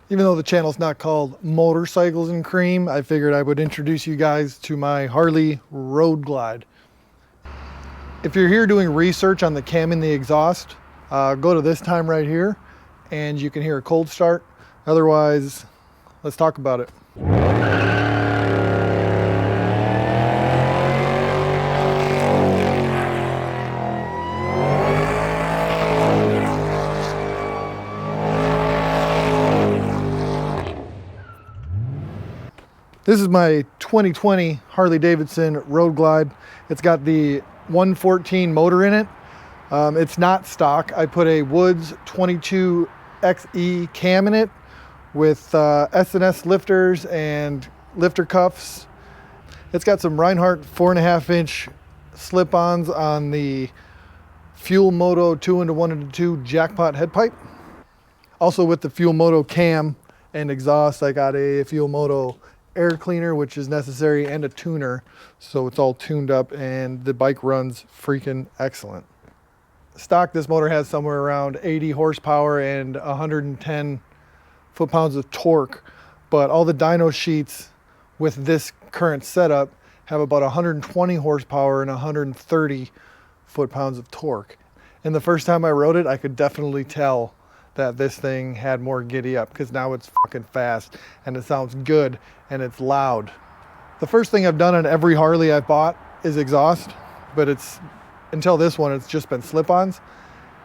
Even though the channel's not called Motorcycles and Cream, I figured I would introduce you guys to my Harley Road Glide. If you're here doing research on the cam and the exhaust, go to this time right here and you can hear a cold start. Otherwise, let's talk about it. This is my 2020 Harley Davidson Road Glide. It's got the 114 motor in it. It's not stock. I put a Woods 22XE cam in it with S&S lifters and lifter cuffs. It's got some Reinhardt 4.5-inch slip-ons on the Fuel Moto 2-in-1-2 Jackpot head pipe. Also with the Fuel Moto cam and exhaust, I got a Fuel Moto air cleaner, which is necessary, and a tuner, so it's all tuned up and the bike runs freaking excellent. Stock, this motor has somewhere around 80 horsepower and 110 foot-pounds of torque, but all the dyno sheets with this current setup have about 120 horsepower and 130 foot-pounds of torque. And the first time I rode it, I could definitely tell that this thing had more giddy up, because now it's fucking fast and it sounds good and it's loud. The first thing I've done on every Harley I've bought is exhaust, but until this one, it's just been slip-ons.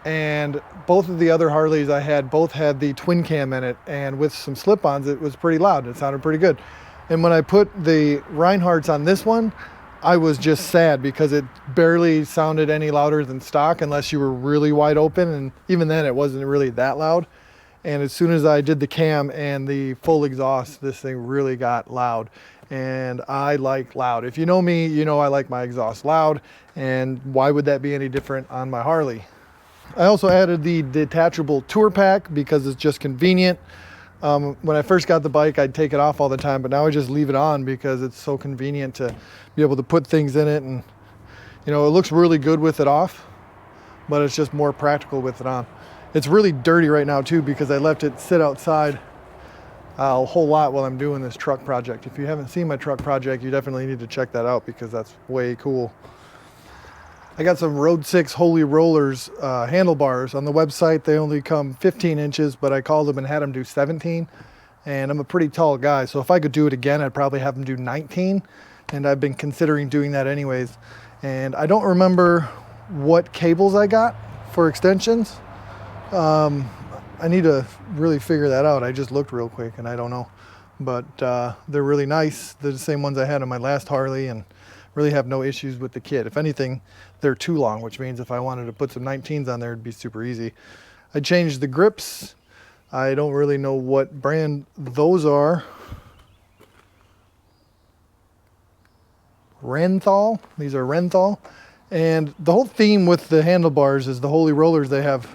And both of the other Harleys I had, both had the twin cam in it, and with some slip-ons, it was pretty loud. It sounded pretty good. And when I put the Reinhardts on this one, I was just sad because it barely sounded any louder than stock unless you were really wide open, and even then it wasn't really that loud. And as soon as I did the cam and the full exhaust, this thing really got loud, and I like loud. If you know me, you know I like my exhaust loud, and why would that be any different on my Harley? I also added the detachable tour pack because it's just convenient. When I first got the bike, I'd take it off all the time, but now I just leave it on because it's so convenient to be able to put things in it. And, you know, it looks really good with it off, but it's just more practical with it on. It's really dirty right now too because I left it sit outside a whole lot while I'm doing this truck project. If you haven't seen my truck project, you definitely need to check that out because that's way cool. I got some Road 6 Holy Rollers handlebars. On the website, they only come 15 inches, but I called them and had them do 17. And I'm a pretty tall guy, so if I could do it again, I'd probably have them do 19. And I've been considering doing that anyways. And I don't remember what cables I got for extensions. I need to really figure that out. I just looked real quick and I don't know. But they're really nice. They're the same ones I had on my last Harley, and really have no issues with the kit. If anything, they're too long, which means if I wanted to put some 19s on there, it'd be super easy. I changed the grips. I don't really know what brand those are. Ranthal. These are Ranthal. And the whole theme with the handlebars is the Holy Rollers. They have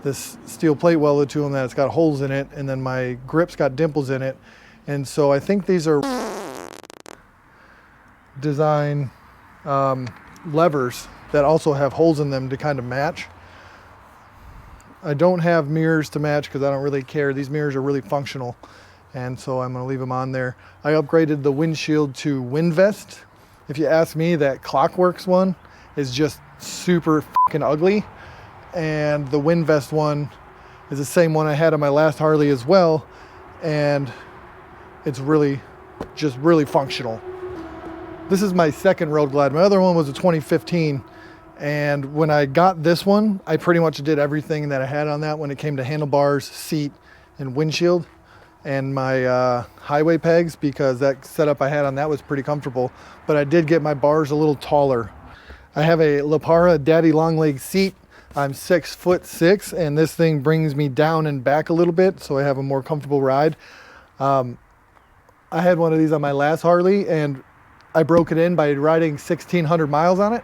this steel plate welded to them that it's got holes in it, and then my grips got dimples in it. And so I think these are design levers that also have holes in them to kind of match. I don't have mirrors to match because I don't really care. These mirrors are really functional, and so I'm going to leave them on there. I upgraded the windshield to Windvest. If you ask me, that Clockworks one is just super fucking ugly, and the Windvest one is the same one I had on my last Harley as well, and it's really functional. This is my second Road Glide. My other one was a 2015, and when I got this one, I pretty much did everything that I had on that when it came to handlebars, seat, and windshield, and my highway pegs, because that setup I had on that was pretty comfortable, but I did get my bars a little taller. I have a Pera Daddy Long Legs seat. I'm 6'6", and this thing brings me down and back a little bit, so I have a more comfortable ride. I had one of these on my last Harley, and I broke it in by riding 1,600 miles on it,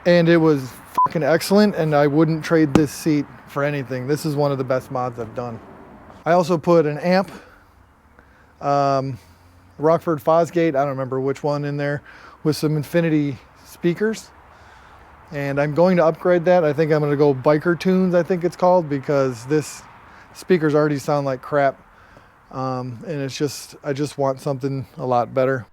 and it was fucking excellent, and I wouldn't trade this seat for anything. This is one of the best mods I've done. I also put an amp, Rockford Fosgate, I don't remember which one, in there, with some Infinity speakers, and I'm going to upgrade that. I think I'm going to go Biker Tunes, I think it's called, because this speakers already sound like crap. And I just want something a lot better.